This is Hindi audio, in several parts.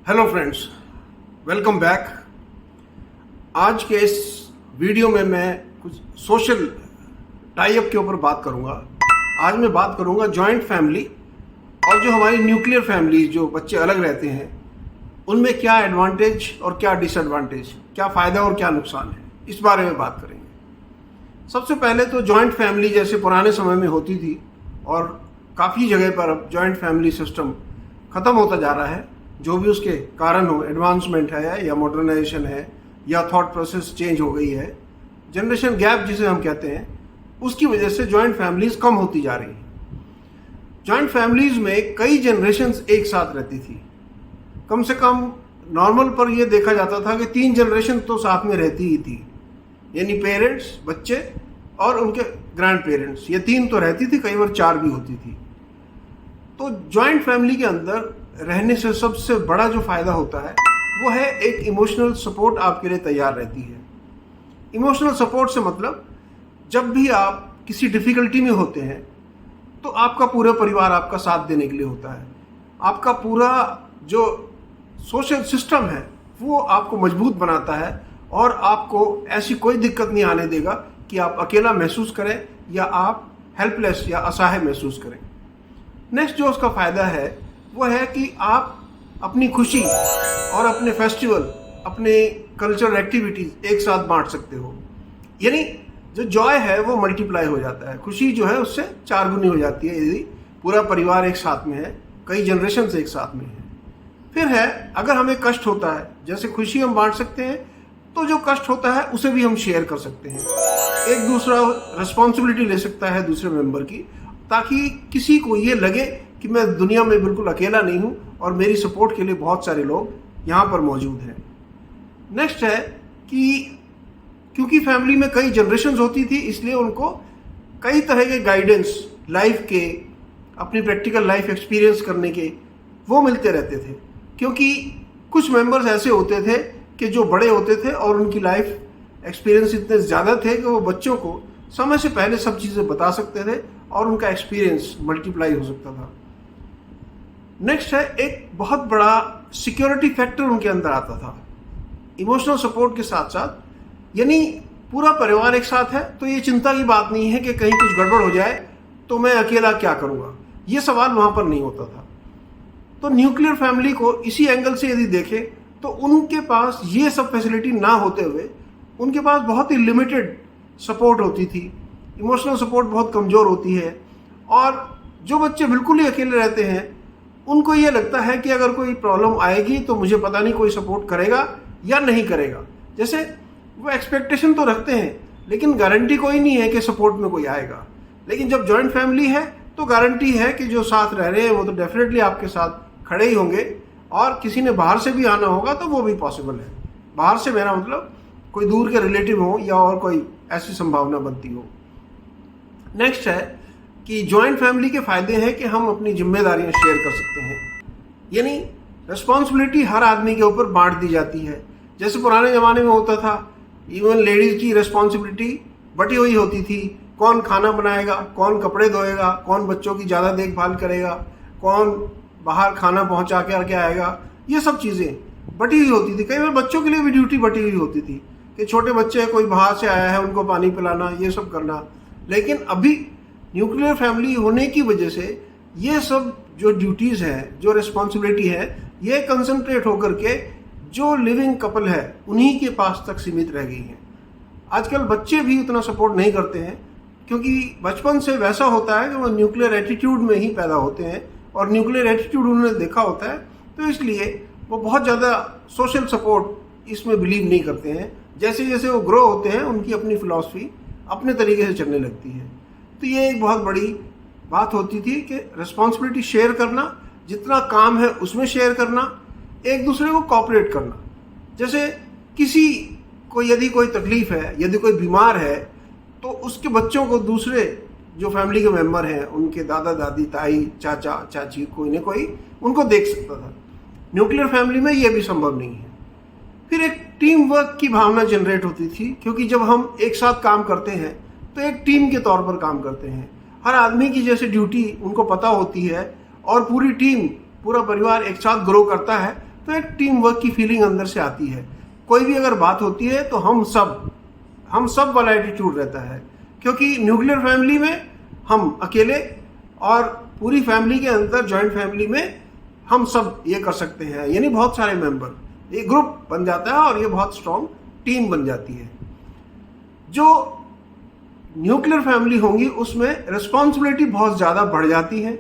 Hello friends, welcome back. आज के इस वीडियो में मैं कुछ सोशल टाई अप के ऊपर बात करूंगा। आज मैं बात करूंगा जॉइंट फैमिली और जो हमारी न्यूक्लियर फैमिली, जो बच्चे अलग रहते हैं, उनमें क्या एडवांटेज और क्या डिसएडवांटेज, क्या फ़ायदा और क्या नुकसान है, इस बारे में बात करेंगे। सबसे पहले तो जॉइंट फैमिली जैसे पुराने समय में होती थी और काफ़ी जगह पर अब जॉइंट फैमिली सिस्टम ख़त्म होता जा रहा है। जो भी उसके कारण हो, एडवांसमेंट है या मॉडर्नाइजेशन है या थॉट प्रोसेस चेंज हो गई है, जनरेशन गैप जिसे हम कहते हैं, उसकी वजह से जॉइंट फैमिलीज कम होती जा रही हैं। जॉइंट फैमिलीज में कई जनरेशन्स एक साथ रहती थी। कम से कम नॉर्मल पर यह देखा जाता था कि 3 जनरेशन तो साथ में रहती ही थी, यानी पेरेंट्स, बच्चे और उनके ग्रैंड पेरेंट्स। ये 3 तो रहती थी, कई बार 4 भी होती थी। तो जॉइंट फैमिली के अंदर रहने से सबसे बड़ा जो फायदा होता है वो है एक इमोशनल सपोर्ट आपके लिए तैयार रहती है। इमोशनल सपोर्ट से मतलब जब भी आप किसी डिफिकल्टी में होते हैं तो आपका पूरा परिवार आपका साथ देने के लिए होता है। आपका पूरा जो सोशल सिस्टम है वो आपको मजबूत बनाता है और आपको ऐसी कोई दिक्कत नहीं आने देगा कि आप अकेला महसूस करें या आप हेल्पलेस या असहाय महसूस करें। नेक्स्ट जो उसका फ़ायदा है वो है कि आप अपनी खुशी और अपने फेस्टिवल, अपने कल्चरल एक्टिविटीज़ एक साथ बांट सकते हो। यानी जो जॉय है वो मल्टीप्लाई हो जाता है, खुशी जो है उससे 4 गुनी हो जाती है यदि पूरा परिवार एक साथ में है, कई जनरेशन से एक साथ में है। फिर है, अगर हमें कष्ट होता है, जैसे खुशी हम बांट सकते हैं, तो जो कष्ट होता है उसे भी हम शेयर कर सकते हैं। एक दूसरा रिस्पॉन्सिबिलिटी ले सकता है दूसरे मेंबर की, ताकि किसी को ये लगे कि मैं दुनिया में बिल्कुल अकेला नहीं हूँ और मेरी सपोर्ट के लिए बहुत सारे लोग यहाँ पर मौजूद हैं। नेक्स्ट है कि क्योंकि फैमिली में कई जनरेशन्स होती थी, इसलिए उनको कई तरह के गाइडेंस लाइफ के, अपनी प्रैक्टिकल लाइफ एक्सपीरियंस करने के, वो मिलते रहते थे। क्योंकि कुछ मेंबर्स ऐसे होते थे कि जो बड़े होते थे और उनकी लाइफ एक्सपीरियंस इतने ज़्यादा थे कि वो बच्चों को समय से पहले सब चीज़ें बता सकते थे और उनका एक्सपीरियंस मल्टीप्लाई हो सकता था। नेक्स्ट है, एक बहुत बड़ा सिक्योरिटी फैक्टर उनके अंदर आता था इमोशनल सपोर्ट के साथ साथ। यानी पूरा परिवार एक साथ है तो ये चिंता की बात नहीं है कि कहीं कुछ गड़बड़ हो जाए तो मैं अकेला क्या करूँगा, ये सवाल वहाँ पर नहीं होता था। तो न्यूक्लियर फैमिली को इसी एंगल से यदि देखें तो उनके पास ये सब फैसिलिटी ना होते हुए उनके पास बहुत ही लिमिटेड सपोर्ट होती थी, इमोशनल सपोर्ट बहुत कमज़ोर होती है। और जो बच्चे बिल्कुल ही अकेले रहते हैं उनको ये लगता है कि अगर कोई प्रॉब्लम आएगी तो मुझे पता नहीं कोई सपोर्ट करेगा या नहीं करेगा। जैसे वो एक्सपेक्टेशन तो रखते हैं लेकिन गारंटी कोई नहीं है कि सपोर्ट में कोई आएगा। लेकिन जब जॉइंट फैमिली है तो गारंटी है कि जो साथ रह रहे हैं वो तो डेफिनेटली आपके साथ खड़े ही होंगे, और किसी ने बाहर से भी आना होगा तो वो भी पॉसिबल है। बाहर से मेरा मतलब कोई दूर के रिलेटिव हो या और कोई ऐसी संभावना बनती हो। नेक्स्ट है कि जॉइंट फैमिली के फ़ायदे हैं कि हम अपनी जिम्मेदारियां शेयर कर सकते हैं। यानी रिस्पॉन्सिबिलिटी हर आदमी के ऊपर बांट दी जाती है। जैसे पुराने ज़माने में होता था, इवन लेडीज़ की रिस्पॉन्सिबिलिटी बटी हुई होती थी। कौन खाना बनाएगा, कौन कपड़े धोएगा, कौन बच्चों की ज़्यादा देखभाल करेगा, कौन बाहर खाना पहुँचा के आएगा, ये सब चीज़ें बटी हुई होती थी। कई बार बच्चों के लिए भी ड्यूटी बटी हुई होती थी कि छोटे बच्चे कोई बाहर से आया है उनको पानी पिलाना, ये सब करना। लेकिन अभी न्यूक्लियर फैमिली होने की वजह से ये सब जो ड्यूटीज़ हैं, जो रिस्पॉन्सिबिलिटी है, ये कंसंट्रेट होकर के जो लिविंग कपल है उन्हीं के पास तक सीमित रह गई हैं। आजकल बच्चे भी उतना सपोर्ट नहीं करते हैं क्योंकि बचपन से वैसा होता है कि वो न्यूक्लियर एटीट्यूड में ही पैदा होते हैं और न्यूक्लियर एटीट्यूड उन्होंने देखा होता है, तो इसलिए वो बहुत ज़्यादा सोशल सपोर्ट इसमें बिलीव नहीं करते हैं। जैसे जैसे वो ग्रो होते हैं उनकी अपनी फिलॉसफी अपने तरीके से चलने लगती है। तो ये एक बहुत बड़ी बात होती थी कि रिस्पॉन्सिबिलिटी शेयर करना, जितना काम है उसमें शेयर करना, एक दूसरे को कोऑपरेट करना। जैसे किसी को यदि कोई तकलीफ है, यदि कोई बीमार है, तो उसके बच्चों को दूसरे जो फैमिली के मेंबर हैं, उनके दादा दादी, ताई, चाचा चाची, कोई ना कोई उनको देख सकता था। न्यूक्लियर फैमिली में ये भी संभव नहीं है। फिर एक टीम वर्क की भावना जनरेट होती थी क्योंकि जब हम एक साथ काम करते हैं तो एक टीम के तौर पर काम करते हैं। हर आदमी की जैसे ड्यूटी उनको पता होती है और पूरी टीम, पूरा परिवार एक साथ ग्रो करता है तो एक टीम वर्क की फीलिंग अंदर से आती है। कोई भी अगर बात होती है तो हम सब वाला एटीट्यूड रहता है, क्योंकि न्यूक्लियर फैमिली में हम अकेले और पूरी फैमिली के अंदर जॉइंट फैमिली में हम सब ये कर सकते हैं, यानी बहुत सारे मेंबर, ये ग्रुप बन जाता है और ये बहुत स्ट्रॉन्ग टीम बन जाती है। जो न्यूक्लियर फैमिली होंगी उसमें रिस्पॉन्सिबिलिटी बहुत ज़्यादा बढ़ जाती है।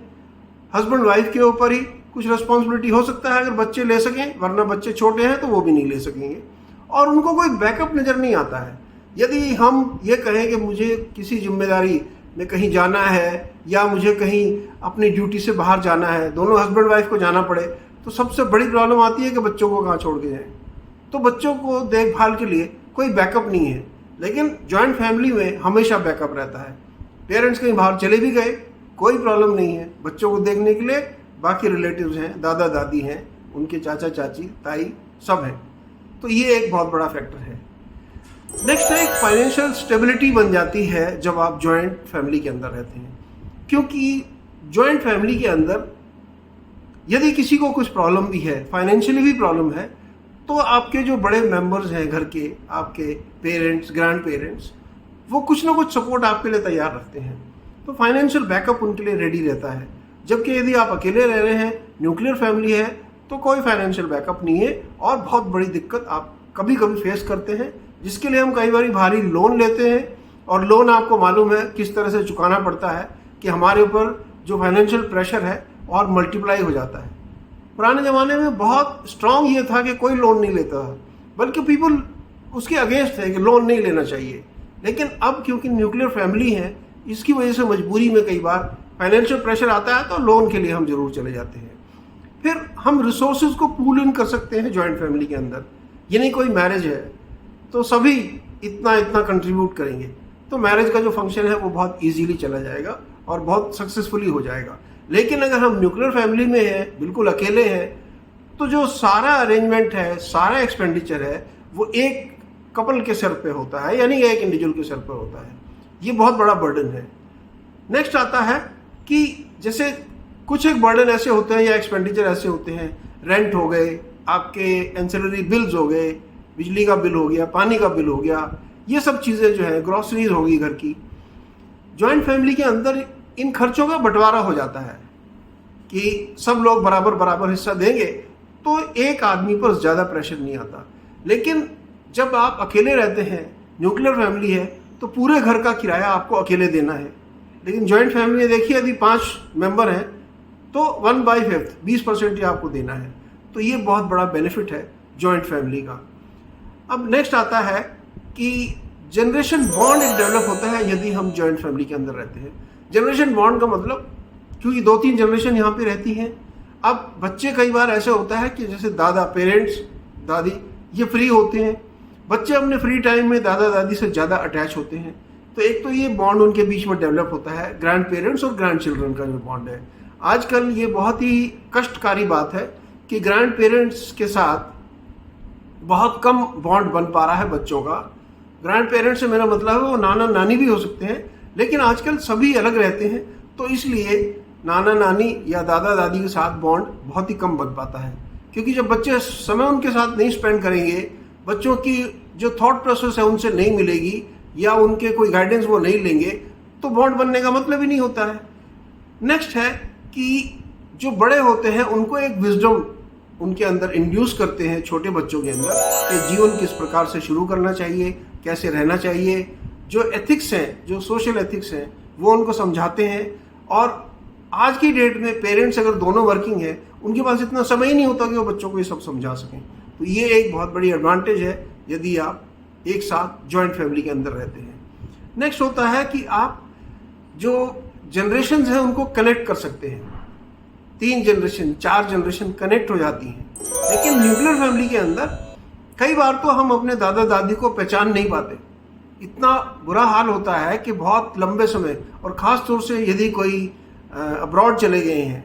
हस्बैंड वाइफ के ऊपर ही कुछ रिस्पॉन्सिबिलिटी हो सकता है अगर बच्चे ले सकें, वरना बच्चे छोटे हैं तो वो भी नहीं ले सकेंगे, और उनको कोई बैकअप नज़र नहीं आता है। यदि हम ये कहें कि मुझे किसी जिम्मेदारी में कहीं जाना है या मुझे कहीं अपनी ड्यूटी से बाहर जाना है, दोनों हस्बैंड वाइफ को जाना पड़े, तो सबसे बड़ी प्रॉब्लम आती है कि बच्चों को कहाँ छोड़ के जाएं। तो बच्चों को देखभाल के लिए कोई बैकअप नहीं है। लेकिन जॉइंट फैमिली में हमेशा बैकअप रहता है। पेरेंट्स कहीं बाहर चले भी गए, कोई प्रॉब्लम नहीं है, बच्चों को देखने के लिए बाकी रिलेटिव्स हैं, दादा दादी हैं, उनके चाचा चाची ताई सब हैं। तो ये एक बहुत बड़ा फैक्टर है। नेक्स्ट है, एक फाइनेंशियल स्टेबिलिटी बन जाती है जब आप जॉइंट फैमिली के अंदर रहते हैं, क्योंकि जॉइंट फैमिली के अंदर यदि किसी को कुछ प्रॉब्लम भी है, फाइनेंशियली भी प्रॉब्लम है, तो आपके जो बड़े मेंबर्स हैं घर के, आपके पेरेंट्स, ग्रैंड पेरेंट्स, वो कुछ ना कुछ सपोर्ट आपके लिए तैयार रखते हैं। तो फाइनेंशियल बैकअप उनके लिए रेडी रहता है। जबकि यदि आप अकेले रह रहे हैं, न्यूक्लियर फैमिली है, तो कोई फाइनेंशियल बैकअप नहीं है और बहुत बड़ी दिक्कत आप कभी कभी फेस करते हैं, जिसके लिए हम कई बार भारी लोन लेते हैं, और लोन आपको मालूम है किस तरह से चुकाना पड़ता है कि हमारे ऊपर जो फाइनेंशियल प्रेशर है और मल्टीप्लाई हो जाता है। पुराने ज़माने में बहुत स्ट्रांग ये था कि कोई लोन नहीं लेता था, बल्कि पीपल उसके अगेंस्ट थे कि लोन नहीं लेना चाहिए। लेकिन अब क्योंकि न्यूक्लियर फैमिली है, इसकी वजह से मजबूरी में कई बार फाइनेंशियल प्रेशर आता है तो लोन के लिए हम जरूर चले जाते हैं। फिर हम रिसोर्सेज को पूल इन कर सकते हैं जॉइंट फैमिली के अंदर। यानी कोई मैरिज है तो सभी इतना इतना कंट्रीब्यूट करेंगे, तो मैरिज का जो फंक्शन है वो बहुत इजीली चला जाएगा और बहुत सक्सेसफुली हो जाएगा। लेकिन अगर हम न्यूक्लियर फैमिली में हैं, बिल्कुल अकेले हैं, तो जो सारा अरेंजमेंट है, सारा एक्सपेंडिचर है, वो एक कपल के सर पे होता है, यानी एक इंडिविजुअल के सर पर होता है। ये बहुत बड़ा बर्डन है। नेक्स्ट आता है कि जैसे कुछ एक बर्डन ऐसे होते हैं या एक्सपेंडिचर ऐसे होते हैं, रेंट हो गए, आपके एंसेलरी बिल्स हो गए, बिजली का बिल हो गया, पानी का बिल हो गया, ये सब चीज़ें जो है, ग्रॉसरीज होगी घर की। जॉइंट फैमिली के अंदर इन खर्चों का बंटवारा हो जाता है कि सब लोग बराबर बराबर हिस्सा देंगे, तो एक आदमी पर ज़्यादा प्रेशर नहीं आता। लेकिन जब आप अकेले रहते हैं, न्यूक्लियर फैमिली है, तो पूरे घर का किराया आपको अकेले देना है। लेकिन जॉइंट फैमिली में देखिए, यदि 5 मेंबर हैं तो 1/5 20% ही आपको देना है। तो ये बहुत बड़ा बेनिफिट है जॉइंट फैमिली का। अब नेक्स्ट आता है कि जनरेशन बॉन्ड एक डेवलप होता है यदि हम जॉइंट फैमिली के अंदर रहते हैं। जनरेशन बॉन्ड का मतलब, क्योंकि 2-3 जनरेशन यहाँ पे रहती हैं, अब बच्चे कई बार ऐसे होता है कि जैसे दादा, पेरेंट्स, दादी ये फ्री होते हैं, बच्चे अपने फ्री टाइम में दादा दादी से ज़्यादा अटैच होते हैं। तो एक तो ये बॉन्ड उनके बीच में डेवलप होता है, ग्रैंड पेरेंट्स और ग्रैंड चिल्ड्रन का जो बॉन्ड है। आजकल ये बहुत ही कष्टकारी बात है कि ग्रैंड पेरेंट्स के साथ बहुत कम बॉन्ड बन पा रहा है बच्चों का। ग्रैंड पेरेंट्स से मेरा मतलब है वो नाना नानी भी हो सकते हैं, लेकिन आजकल सभी अलग रहते हैं, तो इसलिए नाना नानी या दादा दादी के साथ बॉन्ड बहुत ही कम बन पाता है। क्योंकि जब बच्चे समय उनके साथ नहीं स्पेंड करेंगे, बच्चों की जो थॉट प्रोसेस है उनसे नहीं मिलेगी या उनके कोई गाइडेंस वो नहीं लेंगे, तो बॉन्ड बनने का मतलब ही नहीं होता है। नेक्स्ट है कि जो बड़े होते हैं उनको एक विजडम उनके अंदर इंड्यूस करते हैं छोटे बच्चों के अंदर कि जीवन किस प्रकार से शुरू करना चाहिए, कैसे रहना चाहिए। जो एथिक्स हैं, जो सोशल एथिक्स हैं, वो उनको समझाते हैं। और आज की डेट में पेरेंट्स अगर दोनों वर्किंग हैं, उनके पास इतना समय ही नहीं होता कि वो बच्चों को ये सब समझा सकें। तो ये एक बहुत बड़ी एडवांटेज है यदि आप एक साथ जॉइंट फैमिली के अंदर रहते हैं। नेक्स्ट होता है कि आप जो जनरेशन्स हैं उनको कनेक्ट कर सकते हैं। 3 जनरेशन, 4 जनरेशन कनेक्ट हो जाती हैं। लेकिन न्यूक्लियर फैमिली के अंदर कई बार तो हम अपने दादा दादी को पहचान नहीं पाते। इतना बुरा हाल होता है कि बहुत लंबे समय, और ख़ास तौर से यदि कोई अब्रॉड चले गए हैं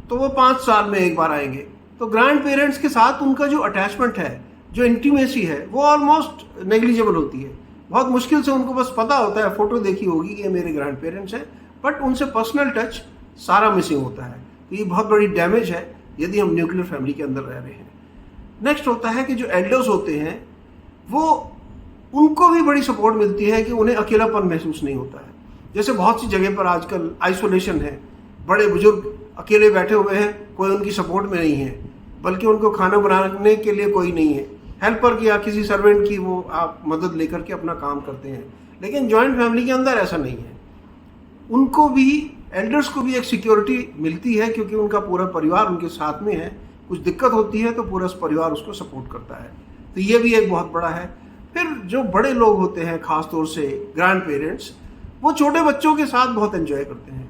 तो वो 5 साल में एक बार आएंगे, तो ग्रैंड पेरेंट्स के साथ उनका जो अटैचमेंट है, जो इंटीमेसी है, वो ऑलमोस्ट नेग्लिजिबल होती है। बहुत मुश्किल से उनको बस पता होता है, फ़ोटो देखी होगी कि ये मेरे ग्रैंड पेरेंट्स हैं, बट उनसे पर्सनल टच सारा मिसिंग होता है। तो ये बहुत बड़ी डैमेज है यदि हम न्यूक्लियर फैमिली के अंदर रह रहे हैं। नेक्स्ट होता है कि जो एल्डर्स होते हैं वो उनको भी बड़ी सपोर्ट मिलती है कि उन्हें अकेलापन महसूस नहीं होता है। जैसे बहुत सी जगह पर आजकल आइसोलेशन है, बड़े बुजुर्ग अकेले बैठे हुए हैं, कोई उनकी सपोर्ट में नहीं है, बल्कि उनको खाना बनाने के लिए कोई नहीं है, हेल्पर की या किसी सर्वेंट की वो आप मदद लेकर के अपना काम करते हैं। लेकिन जॉइंट फैमिली के अंदर ऐसा नहीं है, उनको भी, एल्डर्स को भी एक सिक्योरिटी मिलती है क्योंकि उनका पूरा परिवार उनके साथ में है। कुछ दिक्कत होती है तो पूरा परिवार उसको सपोर्ट करता है, तो ये भी एक बहुत बड़ा है। फिर जो बड़े लोग होते हैं, खास तौर से ग्रैंड पेरेंट्स, वो छोटे बच्चों के साथ बहुत एंजॉय करते हैं।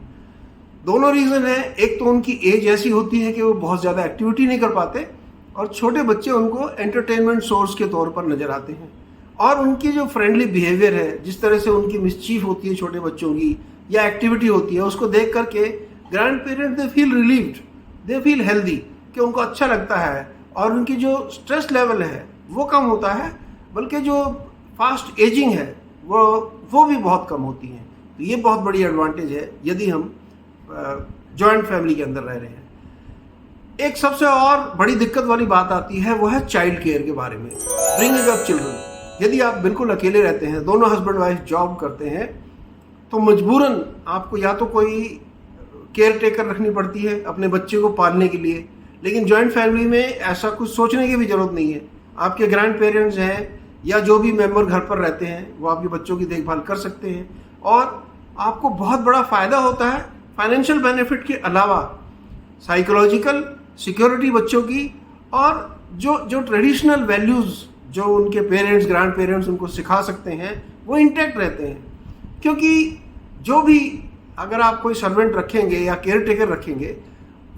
दोनों रीज़न है, एक तो उनकी एज ऐसी होती है कि वो बहुत ज़्यादा एक्टिविटी नहीं कर पाते, और छोटे बच्चे उनको एंटरटेनमेंट सोर्स के तौर पर नज़र आते हैं। और उनकी जो फ्रेंडली बिहेवियर है, जिस तरह से उनकी मिसचीफ होती है छोटे बच्चों की या एक्टिविटी होती है, उसको देख करके grand parent they feel relieved, they feel healthy, कि उनको अच्छा लगता है और उनकी जो स्ट्रेस लेवल है वो कम होता है, बल्कि जो फास्ट एजिंग है वो भी बहुत कम होती है। तो ये बहुत बड़ी एडवांटेज है यदि हम जॉइंट फैमिली के अंदर रह रहे हैं। एक सबसे और बड़ी दिक्कत वाली बात आती है, वो है चाइल्ड केयर के बारे में, ब्रिंगिंग अप चिल्ड्रन। यदि आप बिल्कुल अकेले रहते हैं, दोनों हस्बैंड वाइफ जॉब करते हैं, तो मजबूरन आपको या तो कोई केयर टेकर रखनी पड़ती है अपने बच्चे को पालने के लिए। लेकिन जॉइंट फैमिली में ऐसा कुछ सोचने की भी जरूरत नहीं है। आपके ग्रैंड पेरेंट्स हैं या जो भी मेंबर घर पर रहते हैं वो आपके बच्चों की देखभाल कर सकते हैं, और आपको बहुत बड़ा फ़ायदा होता है फाइनेंशियल बेनिफिट के अलावा, साइकोलॉजिकल सिक्योरिटी बच्चों की, और जो ट्रेडिशनल वैल्यूज़ जो उनके पेरेंट्स, ग्रैंड पेरेंट्स उनको सिखा सकते हैं, वो इंटैक्ट रहते हैं। क्योंकि जो भी, अगर आप कोई सर्वेंट रखेंगे या केयर टेकर रखेंगे,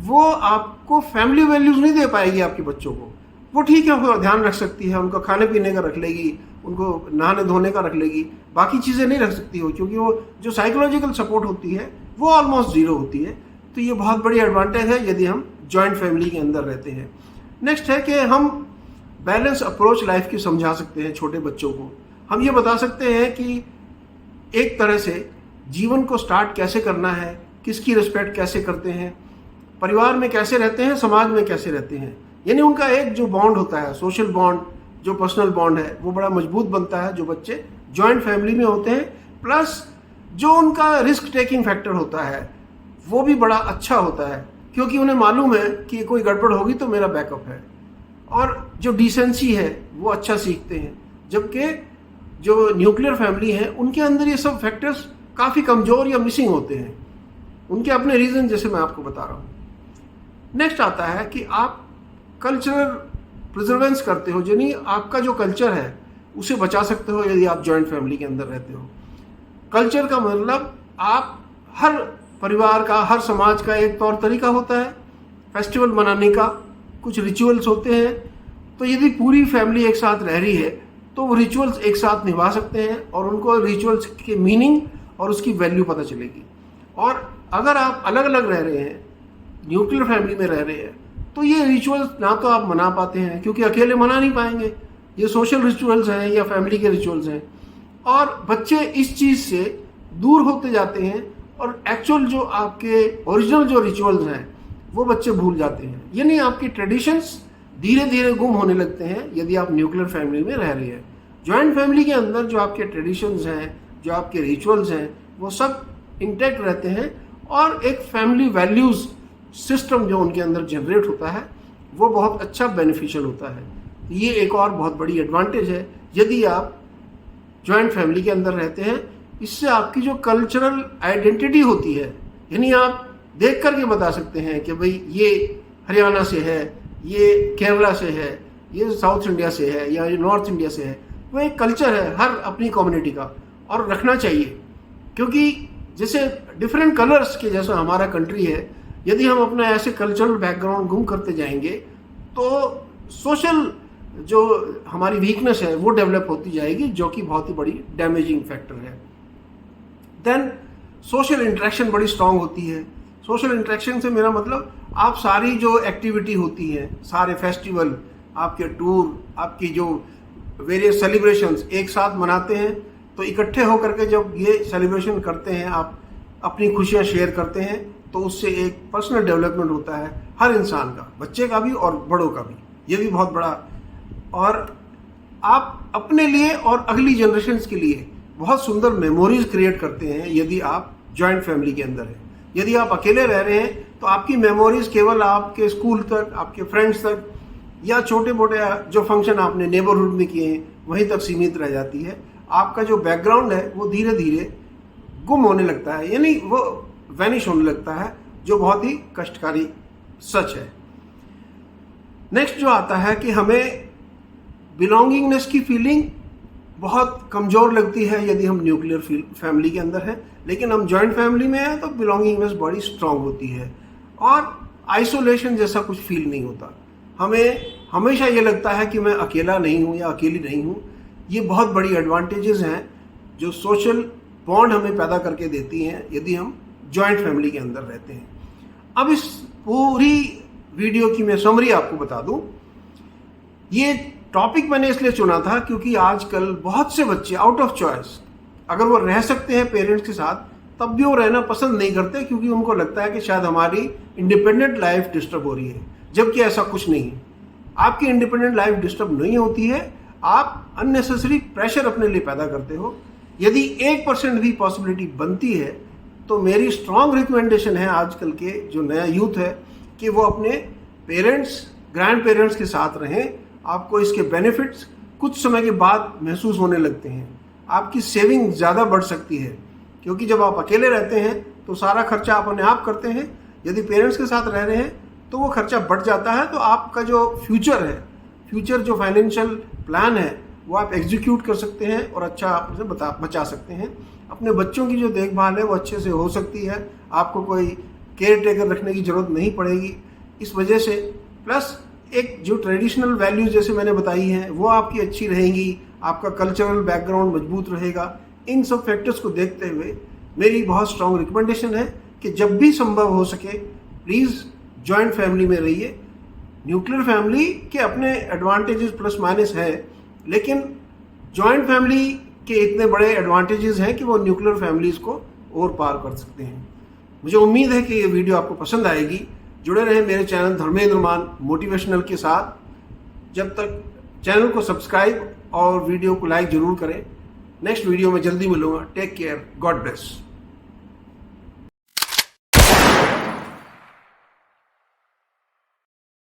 वो आपको फैमिली वैल्यूज़ नहीं दे पाएगी आपके बच्चों को। वो ठीक है, वो ध्यान रख सकती है, उनको खाने पीने का रख लेगी, उनको नहाने धोने का रख लेगी, बाकी चीज़ें नहीं रख सकती हो, क्योंकि वो जो साइकोलॉजिकल सपोर्ट होती है वो ऑलमोस्ट ज़ीरो होती है। तो ये बहुत बड़ी एडवांटेज है यदि हम जॉइंट फैमिली के अंदर रहते हैं। नेक्स्ट है कि हम बैलेंस अप्रोच लाइफ की समझा सकते हैं छोटे बच्चों को। हम ये बता सकते हैं कि एक तरह से जीवन को स्टार्ट कैसे करना है, किसकी रिस्पेक्ट कैसे करते हैं, परिवार में कैसे रहते हैं, समाज में कैसे रहते हैं। यानी उनका एक जो बॉन्ड होता है, सोशल बॉन्ड, जो पर्सनल बॉन्ड है, वो बड़ा मजबूत बनता है जो बच्चे जॉइंट फैमिली में होते हैं। प्लस जो उनका रिस्क टेकिंग फैक्टर होता है वो भी बड़ा अच्छा होता है, क्योंकि उन्हें मालूम है कि कोई गड़बड़ होगी तो मेरा बैकअप है। और जो डिसेंसी है वो अच्छा सीखते हैं, जबकि जो न्यूक्लियर फैमिली है उनके अंदर ये सब फैक्टर्स काफ़ी कमज़ोर या मिसिंग होते हैं। उनके अपने रीज़न जैसे मैं आपको बता रहा हूँ। नेक्स्ट आता है कि आप कल्चरल प्रिजर्वेंस करते हो, यानी आपका जो कल्चर है उसे बचा सकते हो यदि आप जॉइंट फैमिली के अंदर रहते हो। कल्चर का मतलब आप हर परिवार का, हर समाज का एक तौर तरीका होता है फेस्टिवल मनाने का, कुछ रिचुअल्स होते हैं। तो यदि पूरी फैमिली एक साथ रह रही है तो वो रिचुअल्स एक साथ निभा सकते हैं और उनको रिचुअल्स के मीनिंग और उसकी वैल्यू पता चलेगी। और अगर आप अलग अलग रह रहे हैं, न्यूक्लियर फैमिली में रह रहे हैं, तो ये रिचुअल्स ना तो आप मना पाते हैं, क्योंकि अकेले मना नहीं पाएंगे, ये सोशल रिचुअल्स हैं या फैमिली के रिचुअल्स हैं, और बच्चे इस चीज़ से दूर होते जाते हैं और एक्चुअल जो आपके ओरिजिनल जो रिचुअल्स हैं वो बच्चे भूल जाते हैं। यानी आपकी ट्रेडिशंस धीरे धीरे गुम होने लगते हैं यदि आप न्यूक्लियर फैमिली में रह रहे हैं। जॉइंट फैमिली के अंदर जो आपके ट्रेडिशंस हैं, जो आपके रिचुअल्स हैं, वो सब इंटैक्ट रहते हैं, और एक फैमिली वैल्यूज़ सिस्टम जो उनके अंदर जनरेट होता है वो बहुत अच्छा बेनिफिशियल होता है। ये एक और बहुत बड़ी एडवांटेज है यदि आप जॉइंट फैमिली के अंदर रहते हैं। इससे आपकी जो कल्चरल आइडेंटिटी होती है, यानी आप देख करके बता सकते हैं कि भाई ये हरियाणा से है, ये केरला से है, ये साउथ इंडिया से है, या ये नॉर्थ इंडिया से है। वो एक कल्चर है हर अपनी कम्युनिटी का, और रखना चाहिए, क्योंकि जैसे डिफरेंट कलर्स के जैसा हमारा कंट्री है, यदि हम अपना ऐसे कल्चरल बैकग्राउंड गुम करते जाएंगे तो सोशल जो हमारी वीकनेस है वो डेवलप होती जाएगी, जो कि बहुत ही बड़ी डैमेजिंग फैक्टर है। देन सोशल इंटरेक्शन बड़ी स्ट्रांग होती है। सोशल इंटरेक्शन से मेरा मतलब आप सारी जो एक्टिविटी होती है, सारे फेस्टिवल, आपके टूर, आपकी जो वेरियस सेलिब्रेशंस एक साथ मनाते हैं, तो इकट्ठे होकर के जब ये सेलिब्रेशन करते हैं, आप अपनी खुशियाँ शेयर करते हैं, तो उससे एक पर्सनल डेवलपमेंट होता है हर इंसान का, बच्चे का भी और बड़ों का भी। ये भी बहुत बड़ा। और आप अपने लिए और अगली जनरेशन्स के लिए बहुत सुंदर मेमोरीज क्रिएट करते हैं यदि आप जॉइंट फैमिली के अंदर हैं। यदि आप अकेले रह रहे हैं तो आपकी मेमोरीज केवल आपके स्कूल तक, आपके फ्रेंड्स तक, या छोटे मोटे जो फंक्शन आपने नेबरहुड में किए हैं वहीं तक सीमित रह जाती है। आपका जो बैकग्राउंड है वो धीरे धीरे गुम होने लगता है, यानी वो वैनिश होने लगता है, जो बहुत ही कष्टकारी सच है। नेक्स्ट जो आता है कि हमें बिलोंगिंगनेस की फीलिंग बहुत कमज़ोर लगती है यदि हम न्यूक्लियर फैमिली के अंदर हैं, लेकिन हम जॉइंट फैमिली में हैं तो बिलोंगिंगनेस बड़ी स्ट्रांग होती है और आइसोलेशन जैसा कुछ फील नहीं होता। हमें हमेशा ये लगता है कि मैं अकेला नहीं हूँ या अकेली नहीं हूँ। ये बहुत बड़ी एडवांटेजेस हैं जो सोशल बॉन्ड हमें पैदा करके देती हैं यदि हम जॉइंट फैमिली के अंदर रहते हैं। अब इस पूरी वीडियो की मैं समरी आपको बता दूं। ये टॉपिक मैंने इसलिए चुना था क्योंकि आजकल बहुत से बच्चे आउट ऑफ चॉइस, अगर वो रह सकते हैं पेरेंट्स के साथ तब भी वो रहना पसंद नहीं करते, क्योंकि उनको लगता है कि शायद हमारी इंडिपेंडेंट लाइफ डिस्टर्ब हो रही है, जबकि ऐसा कुछ नहीं है। आपकी इंडिपेंडेंट लाइफ डिस्टर्ब नहीं होती है, आप अननेसेसरी प्रेशर अपने लिए पैदा करते हो। यदि 1% भी पॉसिबिलिटी बनती है तो मेरी स्ट्रांग रिकमेंडेशन है आजकल के जो नया यूथ है कि वो अपने पेरेंट्स, ग्रैंड पेरेंट्स के साथ रहें। आपको इसके बेनिफिट्स कुछ समय के बाद महसूस होने लगते हैं। आपकी सेविंग ज़्यादा बढ़ सकती है, क्योंकि जब आप अकेले रहते हैं तो सारा खर्चा आप अपने आप करते हैं। यदि पेरेंट्स के साथ रह रहे हैं तो वो खर्चा बढ़ जाता है, तो आपका जो फ्यूचर है, फ्यूचर जो फाइनेंशियल प्लान है वो आप एग्जीक्यूट कर सकते हैं और अच्छा आप उसे बचा सकते हैं। अपने बच्चों की जो देखभाल है वो अच्छे से हो सकती है, आपको कोई केयर टेकर रखने की ज़रूरत नहीं पड़ेगी इस वजह से। प्लस एक जो ट्रेडिशनल वैल्यूज जैसे मैंने बताई हैं वो आपकी अच्छी रहेंगी, आपका कल्चरल बैकग्राउंड मजबूत रहेगा। इन सब फैक्टर्स को देखते हुए मेरी बहुत स्ट्रॉन्ग रिकमेंडेशन है कि जब भी संभव हो सके प्लीज़ जॉइंट फैमिली में रहिए। न्यूक्लियर फैमिली के अपने एडवांटेजेस प्लस माइनस हैं, लेकिन जॉइंट फैमिली के इतने बड़े एडवांटेजेस हैं कि वो न्यूक्लियर फैमिलीज़ को और पार कर सकते हैं। मुझे उम्मीद है कि ये वीडियो आपको पसंद आएगी। जुड़े रहें मेरे चैनल धर्मेंद्र मान मोटिवेशनल के साथ। जब तक चैनल को सब्सक्राइब और वीडियो को लाइक ज़रूर करें। नेक्स्ट वीडियो में जल्दी मिलूंगा। Take care, God bless.